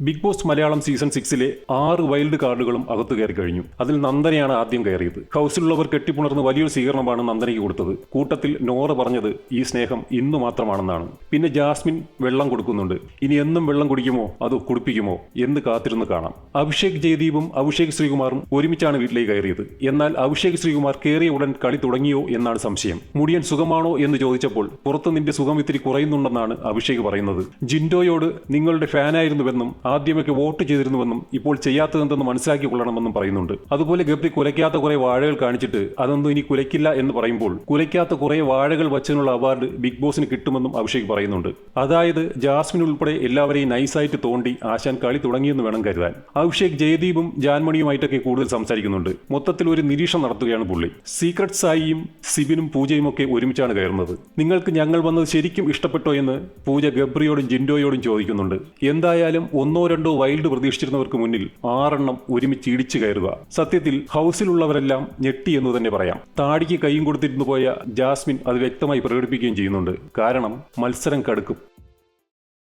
Big Boss Malayalam season 6-ലെ 6 wild കാർഡുകളും അകത്തു കയറി കഴിഞ്ഞു. അതിൽ നന്ദനയാണ് ആദ്യം കയറിയത്. ഹൗസിലുള്ളവർ കെട്ടിപ്പുണർന്ന് വലിയൊരു സ്വീകരണമാണ് നന്ദനയ്ക്ക് കൊടുത്തത്. കൂട്ടത്തിൽ നോറ പറഞ്ഞത് ഈ സ്നേഹം ഇന്നു മാത്രമാണെന്നാണ്. പിന്നെ ജാസ്മിൻ വെള്ളം കൊടുക്കുന്നുണ്ട്. ഇനി എന്നും വെള്ളം കുടിക്കുമോ അതോ കുടിപ്പിക്കുമോ എന്ന് കാത്തിരുന്ന് കാണാം. അഭിഷേക് ജയദീപും അഭിഷേക് ശ്രീകുമാറും ഒരുമിച്ചാണ് വീട്ടിലേക്ക് കയറിയത്. എന്നാൽ അഭിഷേക് ശ്രീകുമാർ കയറിയ ഉടൻ കളി തുടങ്ങിയോ എന്നാണ് സംശയം. മുടിയൻ സുഖമാണോ എന്ന് ചോദിച്ചപ്പോൾ പുറത്ത് നിന്റെ സുഖം ഇത്തിരി കുറയുന്നുണ്ടെന്നാണ് അഭിഷേക് പറയുന്നത്. ജിൻഡോയോട് നിങ്ങളുടെ ഫാനായിരുന്നുവെന്നും ആദ്യമൊക്കെ വോട്ട് ചെയ്തിരുന്നുവെന്നും ഇപ്പോൾ ചെയ്യാത്തതെന്തെന്ന് മനസ്സിലാക്കി കൊള്ളണമെന്നും പറയുന്നുണ്ട്. അതുപോലെ ഗബ്രി കുലയ്ക്കാത്ത കുറെ വാഴകൾ കാണിച്ചിട്ട് അതൊന്നും ഇനി കുലയ്ക്കില്ല എന്ന് പറയുമ്പോൾ കുലയ്ക്കാത്ത കുറെ വാഴകൾ വച്ചതിനുള്ള അവാർഡ് ബിഗ് ബോസിന് കിട്ടുമെന്നും അഭിഷേക് പറയുന്നുണ്ട്. അതായത് ജാസ്മിൻ ഉൾപ്പെടെ എല്ലാവരെയും നൈസായിട്ട് തോണ്ടി ആശാൻ കളി തുടങ്ങിയെന്ന് വേണം കരുതാൻ. അഭിഷേക് ജയദീപും ജാൻമണിയുമായിട്ടൊക്കെ കൂടുതൽ സംസാരിക്കുന്നുണ്ട്. മൊത്തത്തിൽ ഒരു നിരീക്ഷണം നടത്തുകയാണ് പുള്ളി. സീക്രട്ട് സായിയും സിബിനും പൂജയും ഒക്കെ ഒരുമിച്ചാണ് കയറുന്നത്. നിങ്ങൾക്ക് ഞങ്ങൾ വന്നത് ശരിക്കും ഇഷ്ടപ്പെട്ടോ എന്ന് പൂജ ഗബ്രിയോടും ജിൻഡോയോടും ചോദിക്കുന്നുണ്ട്. എന്തായാലും 1-2 വൈൽഡ് പ്രതീക്ഷിച്ചിരുന്നവർക്ക് മുന്നിൽ 6 ഒരുമിച്ച് ഇടിച്ചു കയറുക. സത്യത്തിൽ ഹൗസിലുള്ളവരെല്ലാം ഞെട്ടി എന്ന് തന്നെ പറയാം. താടിക്ക് കൈയും കൊടുത്തിരുന്നു പോയ ജാസ്മിൻ അത് വ്യക്തമായി പ്രകടിപ്പിക്കുകയും ചെയ്യുന്നുണ്ട്. കാരണം മത്സരം കടുക്കും.